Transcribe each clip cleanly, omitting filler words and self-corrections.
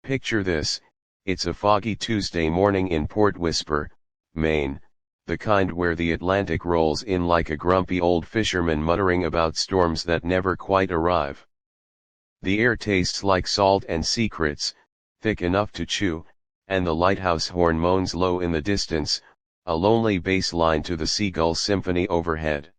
Picture this, it's a foggy Tuesday morning in Port Whisper, Maine, the kind where the Atlantic rolls in like a grumpy old fisherman muttering about storms that never quite arrive. The air tastes like salt and secrets, thick enough to chew, and the lighthouse horn moans low in the distance, a lonely bass line to the seagull symphony overhead.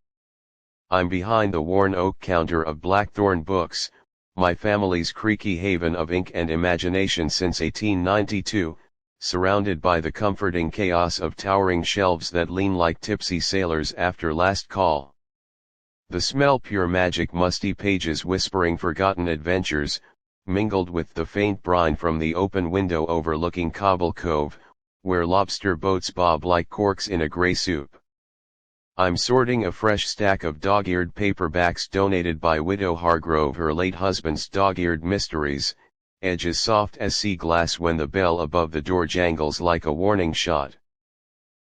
I'm behind the worn oak counter of Blackthorn Books, my family's creaky haven of ink and imagination since 1892, surrounded by the comforting chaos of towering shelves that lean like tipsy sailors after last call. The smell pure magic, musty pages whispering forgotten adventures, mingled with the faint brine from the open window overlooking Cobble Cove, where lobster boats bob like corks in a grey soup. I'm sorting a fresh stack of dog-eared paperbacks donated by Widow Hargrove, her late husband's dog-eared mysteries, edges soft as sea glass when the bell above the door jangles like a warning shot.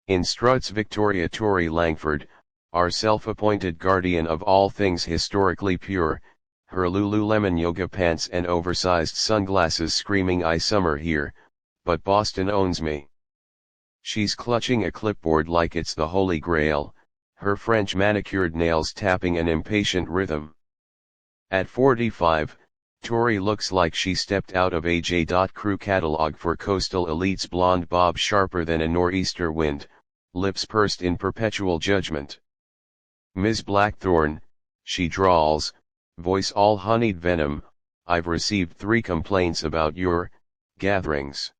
In struts Victoria Tory Langford, our self-appointed guardian of all things historically pure, her Lululemon yoga pants and oversized sunglasses screaming "I summer here, but Boston owns me." She's clutching a clipboard like it's the Holy Grail, her French manicured nails tapping an impatient rhythm. At 45, Tory looks like she stepped out of a J.Crew catalog for coastal elites, blonde bob sharper than a nor'easter wind, lips pursed in perpetual judgment. "Ms. Blackthorn," she drawls, voice all honeyed venom, "I've received 3 complaints about your gatherings.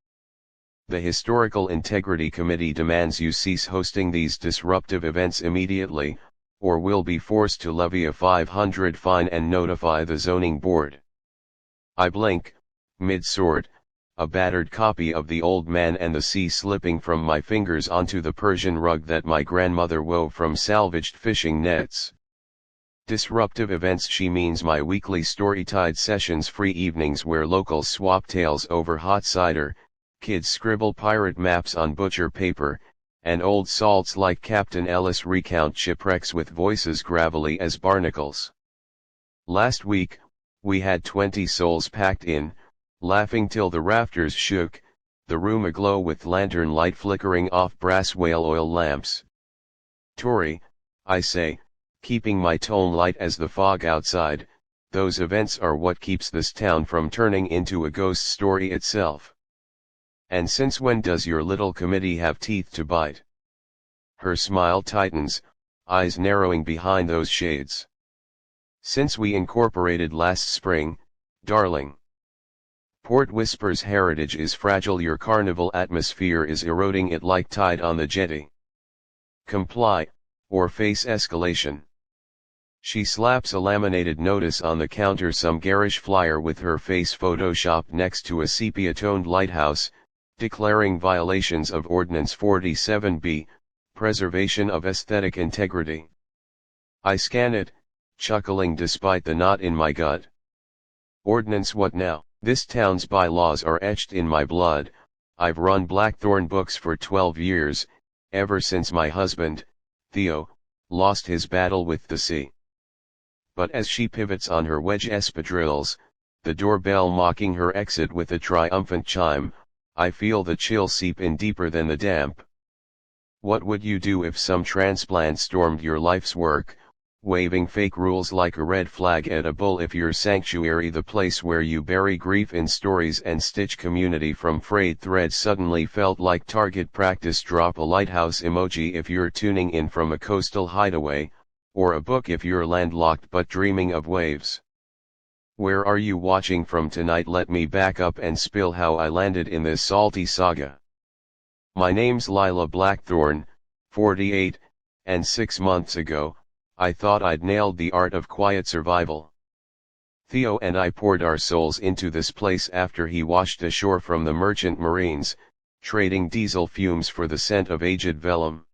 The Historical Integrity Committee demands you cease hosting these disruptive events immediately, or will be forced to levy a $500 fine and notify the zoning board." I blink, mid-sort, a battered copy of The Old Man and the Sea slipping from my fingers onto the Persian rug that my grandmother wove from salvaged fishing nets. Disruptive events, she means my weekly Storytide Sessions free evenings where locals swap tales over hot cider, kids scribble pirate maps on butcher paper, and old salts like Captain Ellis recount shipwrecks with voices gravelly as barnacles. Last week, we had 20 souls packed in, laughing till the rafters shook, the room aglow with lantern light flickering off brass whale oil lamps. "Tory," I say, keeping my tone light as the fog outside, "those events are what keeps this town from turning into a ghost story itself. And since when does your little committee have teeth to bite?" Her smile tightens, eyes narrowing behind those shades. "Since we incorporated last spring, darling. Port Whisper's heritage is fragile, your carnival atmosphere is eroding it like tide on the jetty. Comply, or face escalation." She slaps a laminated notice on the counter, some garish flyer with her face photoshopped next to a sepia-toned lighthouse, declaring violations of Ordinance 47B, preservation of aesthetic integrity. I scan it, chuckling despite the knot in my gut. Ordinance what now? This town's bylaws are etched in my blood. I've run Blackthorn Books for 12 years, ever since my husband, Theo, lost his battle with the sea. But as she pivots on her wedge espadrilles, the doorbell mocking her exit with a triumphant chime, I feel the chill seep in deeper than the damp. What would you do if some transplant stormed your life's work, waving fake rules like a red flag at a bull? If your sanctuary, the place where you bury grief in stories and stitch community from frayed threads, suddenly felt like target practice, drop a lighthouse emoji if you're tuning in from a coastal hideaway, or a book if you're landlocked but dreaming of waves. Where are you watching from tonight? Let me back up and spill how I landed in this salty saga. My name's Lila Blackthorn, 48, and 6 months ago, I thought I'd nailed the art of quiet survival. Theo and I poured our souls into this place after he washed ashore from the merchant marines, trading diesel fumes for the scent of aged vellum.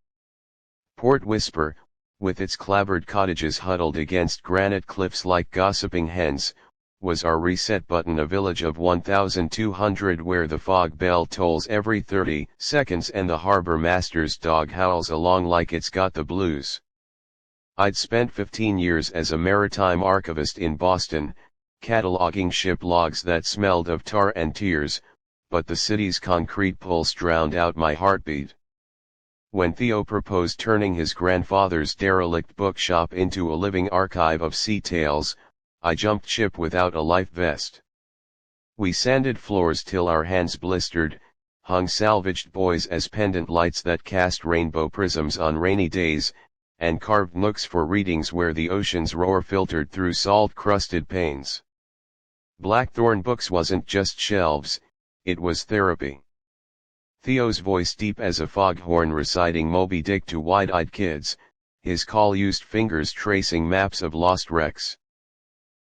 Port Whisper, with its clapboard cottages huddled against granite cliffs like gossiping hens, was our reset button, a village of 1,200 where the fog bell tolls every 30 seconds and the harbor master's dog howls along like it's got the blues. I'd spent 15 years as a maritime archivist in Boston, cataloging ship logs that smelled of tar and tears, but the city's concrete pulse drowned out my heartbeat. When Theo proposed turning his grandfather's derelict bookshop into a living archive of sea tales, I jumped ship without a life vest. We sanded floors till our hands blistered, hung salvaged boys as pendant lights that cast rainbow prisms on rainy days, and carved nooks for readings where the ocean's roar filtered through salt-crusted panes. Blackthorn Books wasn't just shelves, it was therapy. Theo's voice deep as a foghorn reciting Moby Dick to wide-eyed kids, his call-used fingers tracing maps of lost wrecks.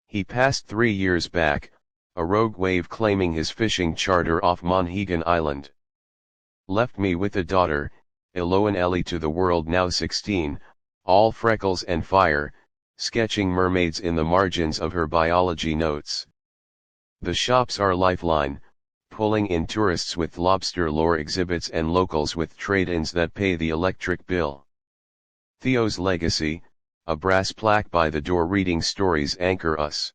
He passed 3 years back, a rogue wave claiming his fishing charter off Monhegan Island. Left me with a daughter, Eloan Ellie to the world now 16, all freckles and fire, sketching mermaids in the margins of her biology notes. The shop's our lifeline, pulling in tourists with lobster lore exhibits and locals with trade-ins that pay the electric bill. Theo's legacy, a brass plaque by the door reading stories, anchor us.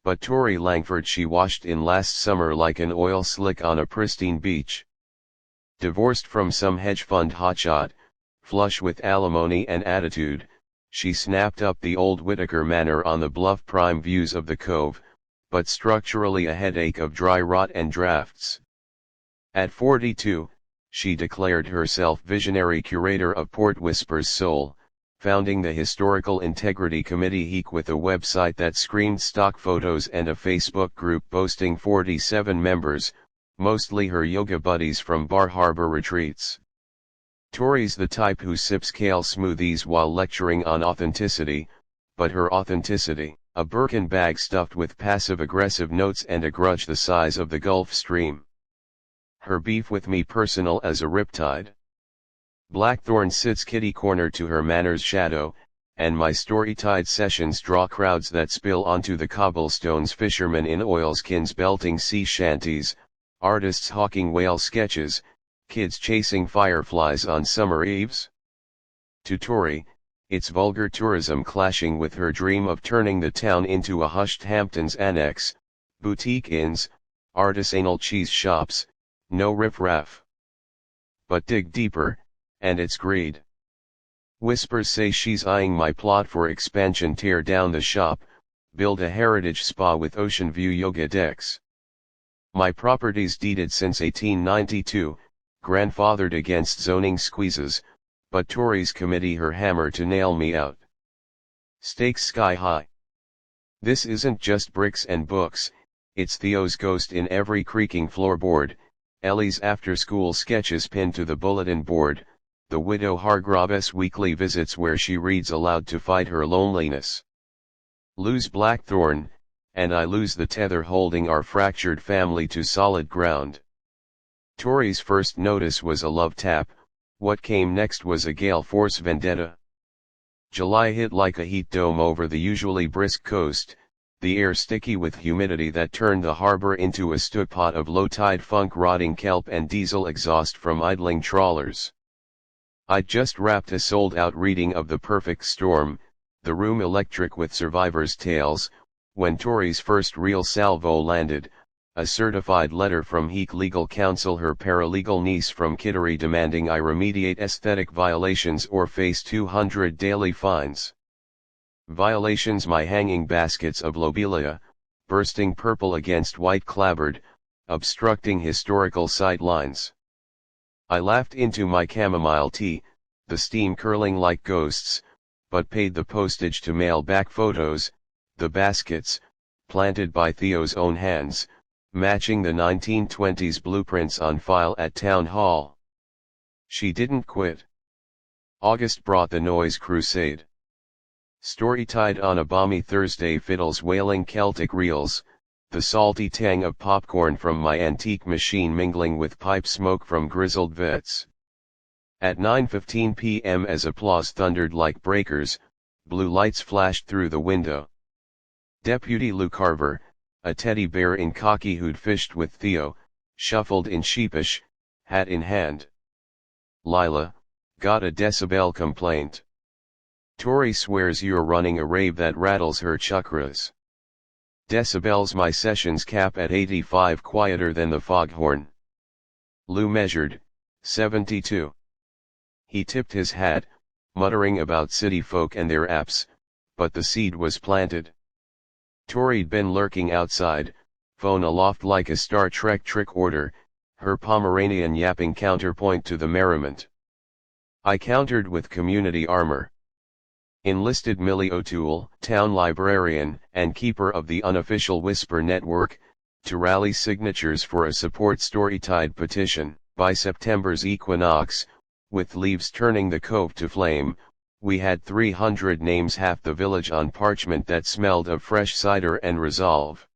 But Tory Langford she washed in last summer like an oil slick on a pristine beach. Divorced from some hedge fund hotshot, flush with alimony and attitude, she snapped up the old Whitaker Manor on the bluff prime views of the Cove, but structurally a headache of dry rot and drafts. At 42, she declared herself visionary curator of Port Whisper's soul, founding the Historical Integrity Committee with a website that screamed stock photos and a Facebook group boasting 47 members, mostly her yoga buddies from Bar Harbor retreats. Tory's the type who sips kale smoothies while lecturing on authenticity, but her authenticity, a Birkin bag stuffed with passive-aggressive notes and a grudge the size of the Gulf Stream. Her beef with me personal as a riptide. Blackthorn sits kitty-corner to her manor's shadow, and my Storytide Sessions draw crowds that spill onto the cobblestones, fishermen in oilskins belting sea shanties, artists hawking whale sketches, kids chasing fireflies on summer eves. To Tory, it's vulgar tourism clashing with her dream of turning the town into a hushed Hamptons annex, boutique inns, artisanal cheese shops, no riff-raff. But dig deeper, and it's greed. Whispers say she's eyeing my plot for expansion: tear down the shop, build a heritage spa with ocean view yoga decks. My property's deeded since 1892, grandfathered against zoning squeezes, but Tory's committee her hammer to nail me out. Stakes sky high. This isn't just bricks and books, it's Theo's ghost in every creaking floorboard, Ellie's after-school sketches pinned to the bulletin board, the widow Hargrave's weekly visits where she reads aloud to fight her loneliness. Lose Blackthorn, and I lose the tether holding our fractured family to solid ground. Tory's first notice was a love tap, what came next was a gale force vendetta. July hit like a heat dome over the usually brisk coast, the air sticky with humidity that turned the harbor into a stewpot of low-tide funk, rotting kelp and diesel exhaust from idling trawlers. I'd just wrapped a sold-out reading of The Perfect Storm, the room electric with survivors' tales, when Tory's first real salvo landed, a certified letter from Heek legal counsel, her paralegal niece from Kittery demanding I remediate aesthetic violations or face 200 daily fines. Violations: my hanging baskets of lobelia, bursting purple against white clapboard, obstructing historical sight lines. I laughed into my chamomile tea, the steam curling like ghosts, but paid the postage to mail back photos, the baskets, planted by Theo's own hands, matching the 1920s blueprints on file at Town Hall. She didn't quit. August brought the noise crusade. Storytide on a balmy Thursday, fiddles wailing Celtic reels, the salty tang of popcorn from my antique machine mingling with pipe smoke from grizzled vets. At 9:15 p.m. as applause thundered like breakers, blue lights flashed through the window. Deputy Lou Carver, a teddy bear in khaki who'd fished with Theo, shuffled in sheepish, hat in hand. Lila, got a decibel complaint. Tory swears you're running a rave that rattles her chakras. Decibels, my sessions cap at 85, quieter than the foghorn. Lou measured, 72. He tipped his hat, muttering about city folk and their apps, but the seed was planted. Tory'd been lurking outside, phone aloft like a Star Trek trick order, her Pomeranian yapping counterpoint to the merriment. I countered with community armor. Enlisted Millie O'Toole, town librarian and keeper of the unofficial Whisper Network, to rally signatures for a support Storytide petition. By September's equinox, with leaves turning the cove to flame, we had 300 names, half the village on parchment that smelled of fresh cider and resolve.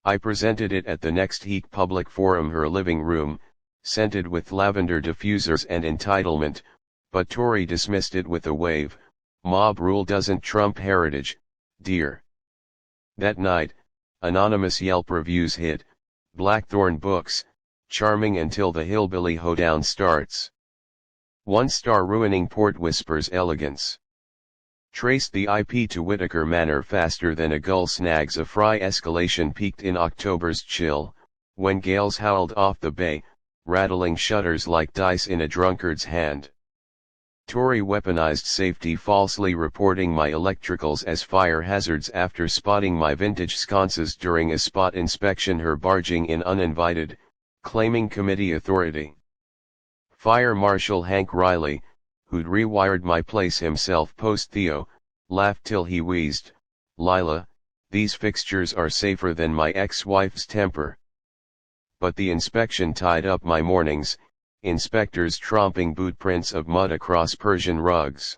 I presented it at the next Heat public forum, her living room, scented with lavender diffusers and entitlement, but Tory dismissed it with a wave. Mob rule doesn't trump heritage, dear. That night, anonymous Yelp reviews hit, Blackthorn Books, charming until the hillbilly hoedown starts. 1 star, ruining Port Whisper's elegance. Traced the IP to Whitaker Manor faster than a gull snags a fry. Escalation peaked in October's chill, when gales howled off the bay, rattling shutters like dice in a drunkard's hand. Tory weaponized safety, falsely reporting my electricals as fire hazards after spotting my vintage sconces during a spot inspection, her barging in uninvited, claiming committee authority. Fire Marshal Hank Riley, who'd rewired my place himself post Theo, laughed till he wheezed, "Lila, these fixtures are safer than my ex-wife's temper." But the inspection tied up my mornings, inspectors tromping boot prints of mud across Persian rugs.